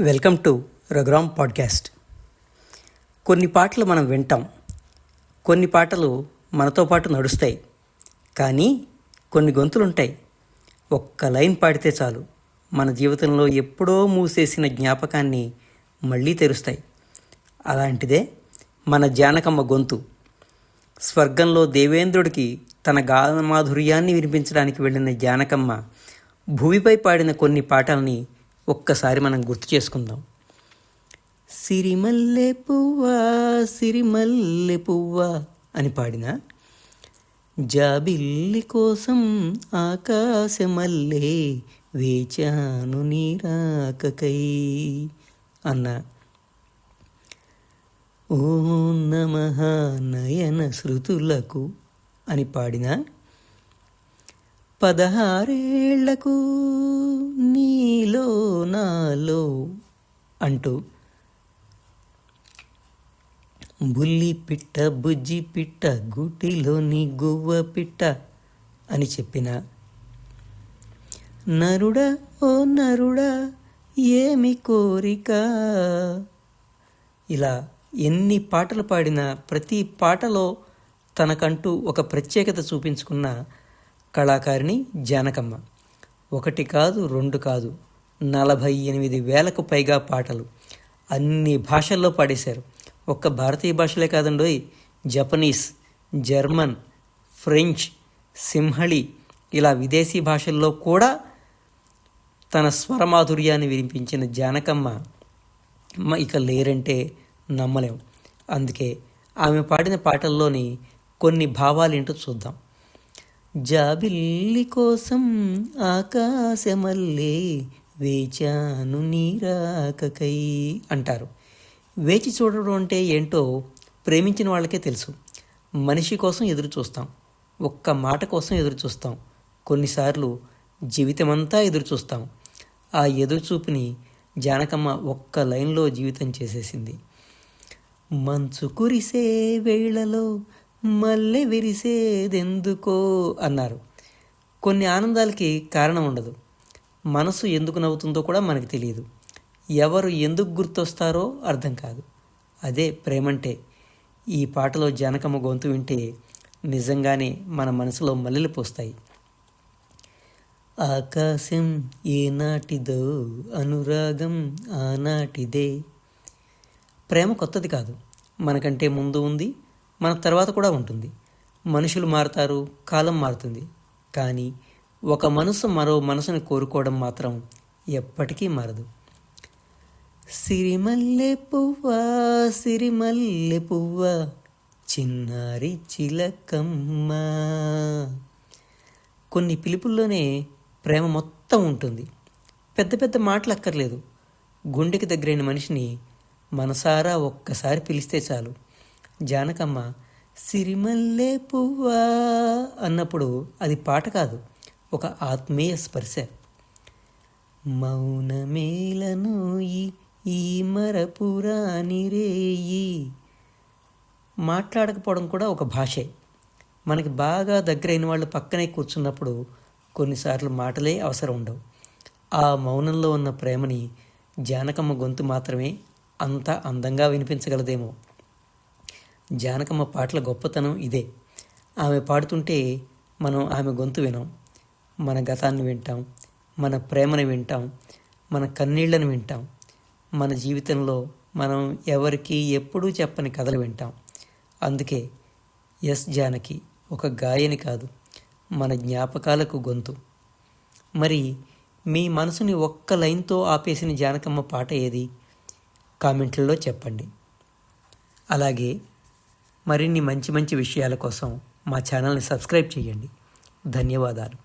Welcome to Raghuram podcast. కొన్ని పాటలు మనం వింటాం, కొన్ని పాటలు మనతో పాటు నడుస్తాయి. కానీ కొన్ని గొంతులుంటాయి, ఒక్క లైన్ పాడితే చాలు మన జీవితంలో ఎప్పుడో మూసేసిన జ్ఞాపకాన్ని మళ్ళీ తెరుస్తాయి. అలాంటిదే మన జానకమ్మ గొంతు. స్వర్గంలో దేవేంద్రుడికి తన గానమాధుర్యాన్ని వినిపించడానికి వెళ్ళిన జానకమ్మ భూమిపై పాడిన కొన్ని పాటల్ని ఒక్కసారి మనం గుర్తు చేసుకుందాం. సిరిమల్లె పువ్వా సిరిమల్లె పువ్వా అని పాడిన, జాబిల్లి కోసం ఆకాశమల్లే వేచాను నీరాకకై అన్న, ఓం నమః నయన శృతులకు అని పాడిన, 16 నీలో నాలో అంటూ, బుల్లి పిట్ట బుజ్జి పిట్ట గుటిలోని గువ్వ పిట్ట అని చెప్పిన, నరుడా ఓ నరుడా ఏమి కోరిక, ఇలా ఎన్ని పాటలు పాడినా ప్రతి పాటలో తనకంటూ ఒక ప్రత్యేకత చూపించుకున్న కళాకారిణి జానకమ్మ. 1 కాదు 2 కాదు 48,000కు పైగా పాటలు అన్ని భాషల్లో పాడేశారు. ఒక్క భారతీయ భాషలే కాదండోయ్, జపనీస్, జర్మన్, ఫ్రెంచ్, సింహళి ఇలా విదేశీ భాషల్లో కూడా తన స్వరమాధుర్యాన్ని వినిపించిన జానకమ్మ ఇక లేరంటే నమ్మలేం. అందుకే ఆమె పాడిన పాటల్లోని కొన్ని భావాలేంటో చూద్దాం. జాబిల్లి కోసం ఆకాశమల్లే వేచాను నీరాకకై అంటారు. వేచి చూడడం అంటే ఏంటో ప్రేమించిన వాళ్ళకే తెలుసు. మనిషి కోసం ఎదురు చూస్తాం, ఒక్క మాట కోసం ఎదురు చూస్తాం, కొన్నిసార్లు జీవితమంతా ఎదురు చూస్తాం. ఆ ఎదురుచూపుని జానకమ్మ ఒక్క లైన్లో జీవితం చేసేసింది. మంచు కురిసే వేళలో మల్లె విరిసేదెందుకో అన్నారు. కొన్ని ఆనందాలకి కారణం ఉండదు, మనసు ఎందుకు నవ్వుతుందో కూడా మనకు తెలియదు, ఎవరు ఎందుకు గుర్తొస్తారో అర్థం కాదు. అదే ప్రేమంటే. ఈ పాటలో జానకమ్మ గొంతు వింటే నిజంగానే మన మనసులో మల్లెలు పోస్తాయి. ఆకాశం ఏనాటిదో అనురాగం ఆనాటిదే. ప్రేమ కొత్తది కాదు, మనకంటే ముందు ఉంది, మన తర్వాత కూడా ఉంటుంది. మనుషులు మారుతారు, కాలం మారుతుంది, కానీ ఒక మనసు మరో మనసుని కోరుకోవడం మాత్రం ఎప్పటికీ మారదు. సిరిమల్లె పువ్వా సిరిమల్లె పువ్వా చిన్నారి చిలకమ్మ. కొన్ని పిలుపుల్లోనే ప్రేమ మొత్తం ఉంటుంది. పెద్ద పెద్ద మాటలు అక్కర్లేదు, గుండెకి దగ్గరైన మనిషిని మనసారా ఒక్కసారి పిలిస్తే చాలు. జానకమ్మ సిరిమల్లె పువ్వా అన్నప్పుడు అది పాట కాదు, ఒక ఆత్మీయ స్పర్శ. మౌనమేలను ఈ మరపురాని రేయి. మాట్లాడకపోవడం కూడా ఒక భాషే. మనకి బాగా దగ్గరైన వాళ్ళు పక్కనే కూర్చున్నప్పుడు కొన్నిసార్లు మాటలే అవసరం ఉండవు. ఆ మౌనంలో ఉన్న ప్రేమని జానకమ్మ గొంతు మాత్రమే అంత అందంగా వినిపించగలదేమో. జానకమ్మ పాటల గొప్పతనం ఇదే. ఆమె పాడుతుంటే మనం ఆమె గొంతు వినాం, మన గతాన్ని వింటాం, మన ప్రేమను వింటాం, మన కన్నీళ్లను వింటాం, మన జీవితంలో మనం ఎవరికి ఎప్పుడూ చెప్పని కథలు వింటాం. అందుకే ఎస్ జానకి ఒక గాయని కాదు, మన జ్ఞాపకాలకు గొంతు. మరి మీ మనసుని ఒక్క లైన్తో ఆపేసిన జానకమ్మ పాట ఏది? కామెంట్లలో చెప్పండి. అలాగే మరిన్ని మంచి మంచి విషయాల కోసం మా ఛానల్ని సబ్స్క్రైబ్ చేయండి. ధన్యవాదాలు.